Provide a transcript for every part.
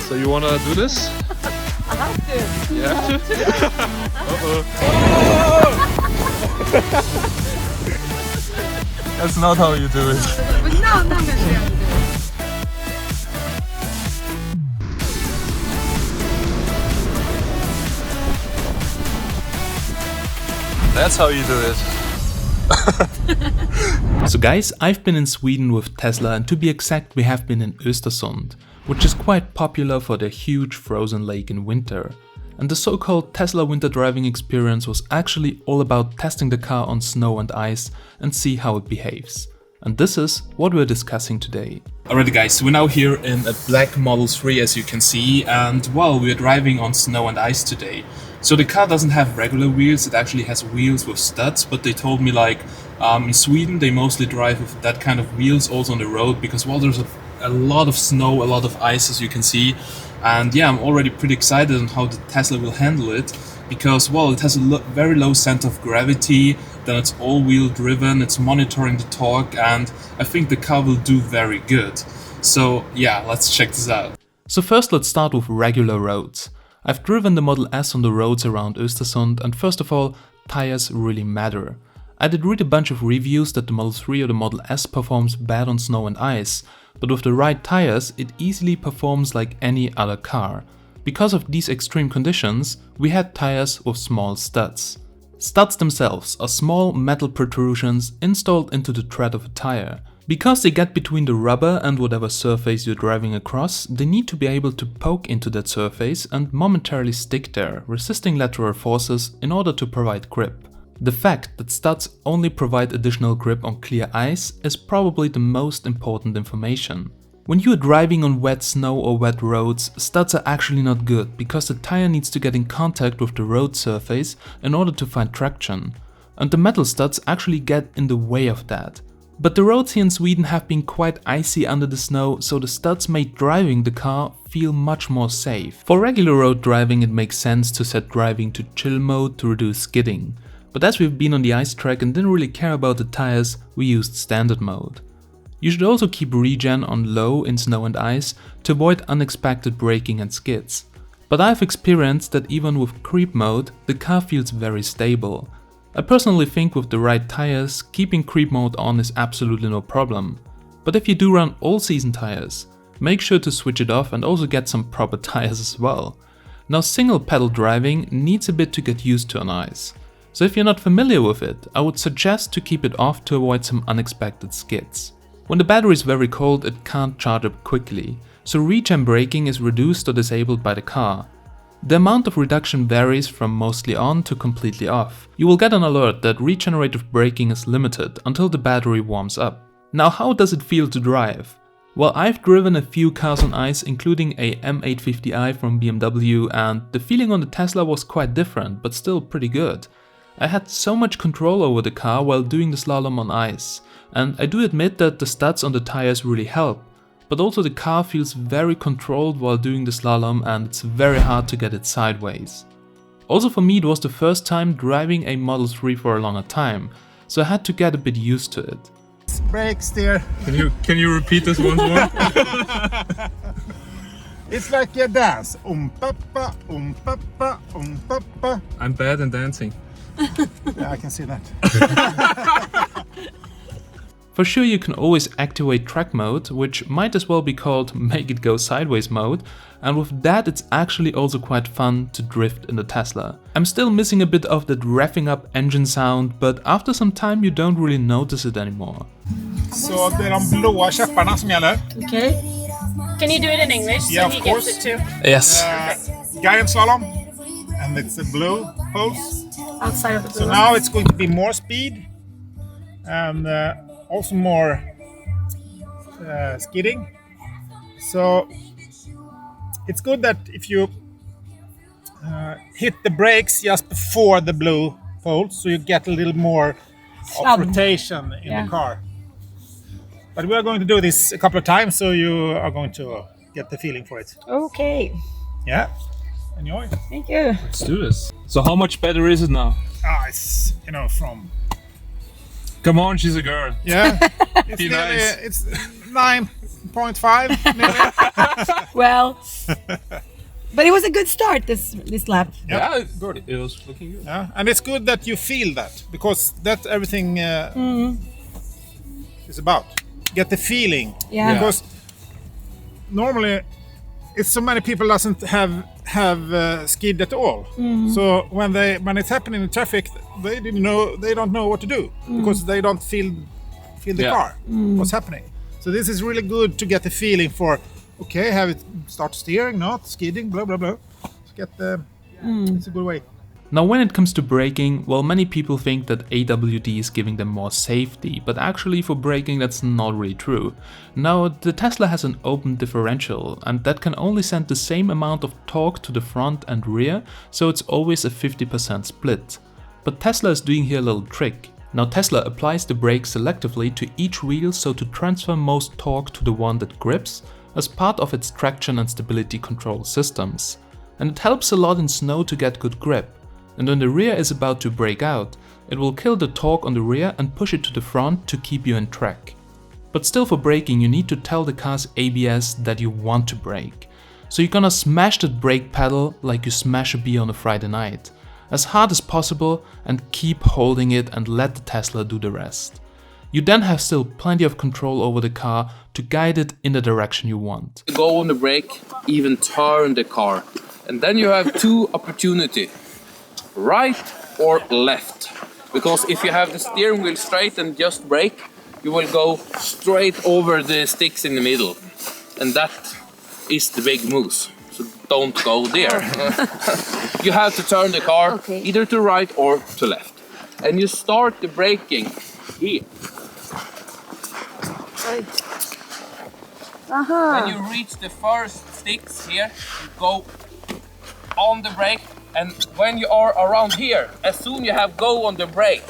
So you wanna do this? I have to. You have to? Uh-oh. That's not how you do it. But now kanske jag gör det. That's how you do it. So guys, I've been in Sweden with Tesla, and to be exact we have been in Östersund, which is quite popular for their huge frozen lake in winter. And the so-called Tesla winter driving experience was actually all about testing the car on snow and ice and see how it behaves. And this is what we're discussing today. Alright guys, so we're now here in a black Model 3 as you can see, and well, we're driving on snow and ice today. So the car doesn't have regular wheels, it actually has wheels with studs, but they told me like in Sweden they mostly drive with that kind of wheels also on the road because well, there's a lot of snow, a lot of ice as you can see. And yeah, I'm already pretty excited on how the Tesla will handle it because well, it has a very low center of gravity, then it's all-wheel driven, it's monitoring the torque, and I think the car will do very good. So yeah, let's check this out. So first let's start with regular roads. I've driven the Model S on the roads around Östersund, and first of all, tires really matter. I did read a bunch of reviews that the Model 3 or the Model S performs bad on snow and ice, but with the right tires it easily performs like any other car. Because of these extreme conditions, we had tires with small studs. Studs themselves are small metal protrusions installed into the tread of a tire. Because they get between the rubber and whatever surface you're driving across, they need to be able to poke into that surface and momentarily stick there, resisting lateral forces in order to provide grip. The fact that studs only provide additional grip on clear ice is probably the most important information. When you are driving on wet snow or wet roads, studs are actually not good because the tire needs to get in contact with the road surface in order to find traction. And the metal studs actually get in the way of that. But the roads here in Sweden have been quite icy under the snow, so the studs made driving the car feel much more safe. For regular road driving it makes sense to set driving to chill mode to reduce skidding. But as we've been on the ice track and didn't really care about the tires, we used standard mode. You should also keep regen on low in snow and ice to avoid unexpected braking and skids. But I've experienced that even with creep mode, the car feels very stable. I personally think with the right tires, keeping creep mode on is absolutely no problem. But if you do run all season tires, make sure to switch it off and also get some proper tires as well. Now single pedal driving needs a bit to get used to on ice. So if you're not familiar with it, I would suggest to keep it off to avoid some unexpected skids. When the battery is very cold, it can't charge up quickly, so regen braking is reduced or disabled by the car. The amount of reduction varies from mostly on to completely off. You will get an alert that regenerative braking is limited until the battery warms up. Now how does it feel to drive? Well, I've driven a few cars on ice, including a M850i from BMW, and the feeling on the Tesla was quite different, but still pretty good. I had so much control over the car while doing the slalom on ice, and I do admit that the studs on the tires really help, but also the car feels very controlled while doing the slalom and it's very hard to get it sideways. Also for me it was the first time driving a Model 3 for a longer time, so I had to get a bit used to it. Brake, steer. Can you repeat this once more? It's like a dance. Papa, papa, papa. I'm bad in dancing. Yeah, I can see that. For sure you can always activate track mode, which might as well be called make it go sideways mode, and with that it's actually also quite fun to drift in the Tesla. I'm still missing a bit of that revving up engine sound, but after some time you don't really notice it anymore. Så det är de blåa käpparna som gäller. Okay. Can you do it in English Yeah, so of he course. gets it too? Yes. Giant slalom. And it's a blue poles. Outside of the So now it's going to be more speed. And also more skidding. So it's good that if you hit the brakes just before the blue poles, so you get a little more of rotation in the car. But we are going to do this a couple of times, so you are going to get the feeling for it. Okay. Yeah. Enjoy. Thank you. Let's do this. So how much better is it now? It's, from... Come on, she's a girl. Yeah. It's Be nearly, nice. it's 9 7.5 nearly. Well, but it was a good start this lap. Yeah, good. It was looking good. Yeah, and it's good that you feel that, because that's everything is about. Get the feeling. Yeah. Because normally, if so many people doesn't have skid at all, so when it's happening in traffic, they don't know what to do because they don't feel the car, what's happening. So this is really good to get the feeling for. Okay, have it start steering, not skidding, blah blah blah. Get the. It's a good way. Now when it comes to braking, well, many people think that AWD is giving them more safety, but actually for braking that's not really true. Now the Tesla has an open differential and that can only send the same amount of torque to the front and rear, so it's always a 50% split. But Tesla is doing here a little trick. Now Tesla applies the brake selectively to each wheel so to transfer most torque to the one that grips, as part of its traction and stability control systems. And it helps a lot in snow to get good grip. And when the rear is about to brake out, it will kill the torque on the rear and push it to the front to keep you in track. But still for braking you need to tell the car's ABS that you want to brake. So you're gonna smash that brake pedal like you smash a beer on a Friday night, as hard as possible, and keep holding it and let the Tesla do the rest. You then have still plenty of control over the car to guide it in the direction you want. Go on the brake, even turn the car. And then you have two opportunities, right or left. Because if you have the steering wheel straight and just brake, you will go straight over the sticks in the middle. And that is the big moose. So don't go there. You have to turn the car either to right or to left. And you start the braking here. When you reach the first sticks here, you go on the brake, and when you are around here, as soon you have go on the brake,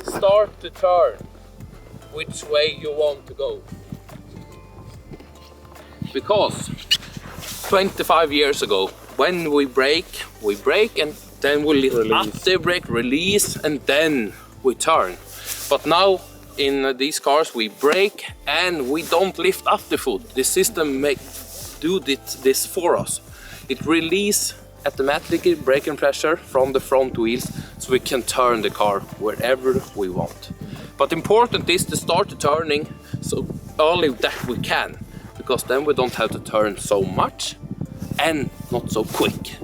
start to turn which way you want to go. Because 25 years ago, when we brake and then we lift up the brake, release, and then we turn. But now in these cars we brake and we don't lift up the foot. The system do this for us. It release automatically braking pressure from the front wheels so we can turn the car wherever we want. But important is to start the turning so early that we can, because then we don't have to turn so much and not so quick.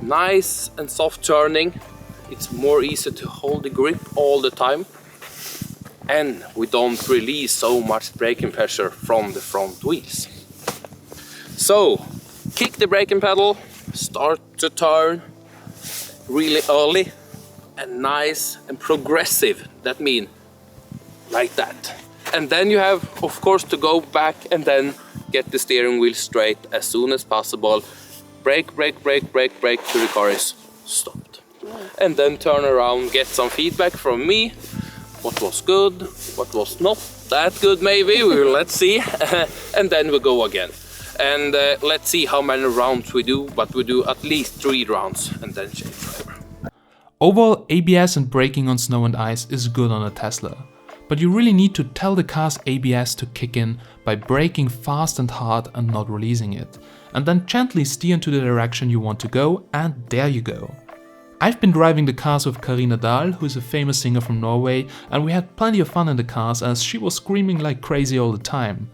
Nice and soft turning. It's more easy to hold the grip all the time, and we don't release so much braking pressure from the front wheels. So kick the braking pedal, start to turn really early and nice and progressive. That means like that. And then you have of course to go back and then get the steering wheel straight as soon as possible. Brake, brake, brake, brake, brake till the car is stopped. And then turn around, get some feedback from me. What was good, what was not that good maybe, let's see. And then we go again. And let's see how many rounds we do, but we do at least 3 rounds and then change driver. Overall, ABS and braking on snow and ice is good on a Tesla. But you really need to tell the car's ABS to kick in by braking fast and hard and not releasing it. And then gently steer into the direction you want to go, and there you go. I've been driving the cars with Carina Dahl, who is a famous singer from Norway, and we had plenty of fun in the cars as she was screaming like crazy all the time.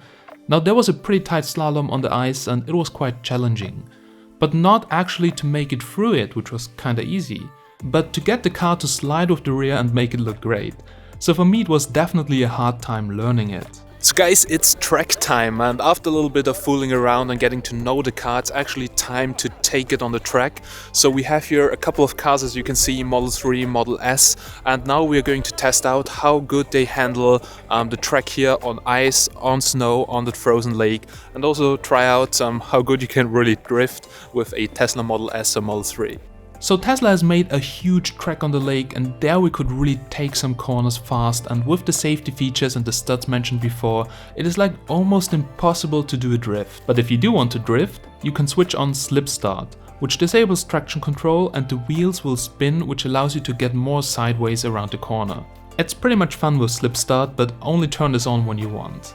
Now there was a pretty tight slalom on the ice and it was quite challenging. But not actually to make it through it, which was kinda easy, but to get the car to slide with the rear and make it look great. So for me it was definitely a hard time learning it. So guys, it's track time, and after a little bit of fooling around and getting to know the car, it's actually time to take it on the track. So we have here a couple of cars, as you can see, Model 3, Model S, and now we are going to test out how good they handle the track here on ice, on snow, on the frozen lake, and also try out how good you can really drift with a Tesla Model S or Model 3. So Tesla has made a huge track on the lake, and there we could really take some corners fast, and with the safety features and the studs mentioned before, it is like almost impossible to do a drift. But if you do want to drift, you can switch on Slip Start, which disables traction control and the wheels will spin, which allows you to get more sideways around the corner. It's pretty much fun with Slip Start, but only turn this on when you want.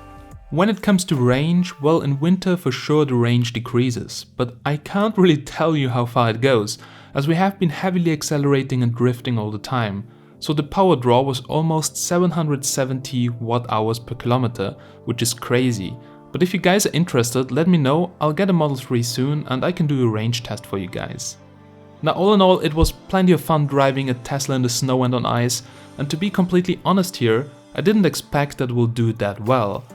When it comes to range, well, in winter for sure the range decreases, but I can't really tell you how far it goes, as we have been heavily accelerating and drifting all the time. So the power draw was almost 770 watt-hours per kilometer, which is crazy. But if you guys are interested, let me know, I'll get a Model 3 soon and I can do a range test for you guys. Now all in all, it was plenty of fun driving a Tesla in the snow and on ice, and to be completely honest here, I didn't expect that it will do that well.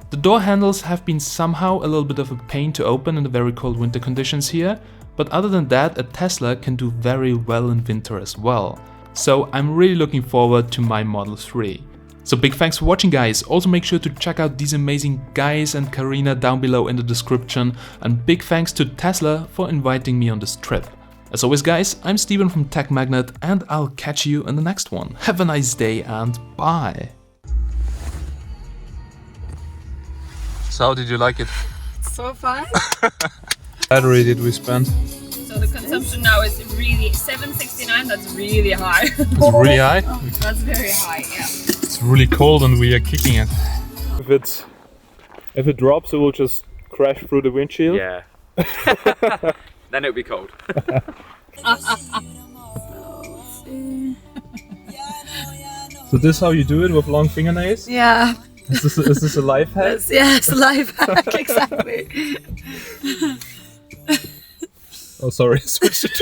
The door handles have been somehow a little bit of a pain to open in the very cold winter conditions here, but other than that, a Tesla can do very well in winter as well. So I'm really looking forward to my Model 3. So big thanks for watching, guys. Also make sure to check out these amazing guys and Carina down below in the description, and big thanks to Tesla for inviting me on this trip. As always, guys, I'm Steven from Tech Magnet and I'll catch you in the next one. Have a nice day and bye. So how did you like it? So fun. Battery did we spend? So the consumption now is really 769. That's really high. It's really high. That's very high, yeah. It's really cold and we are kicking it. If it drops, it will just crash through the windshield. Yeah. Then it'll be cold. So this is how you do it with long fingernails? Yeah. Is this a life hack? Yes, life hack, exactly. Oh, sorry. Switch it.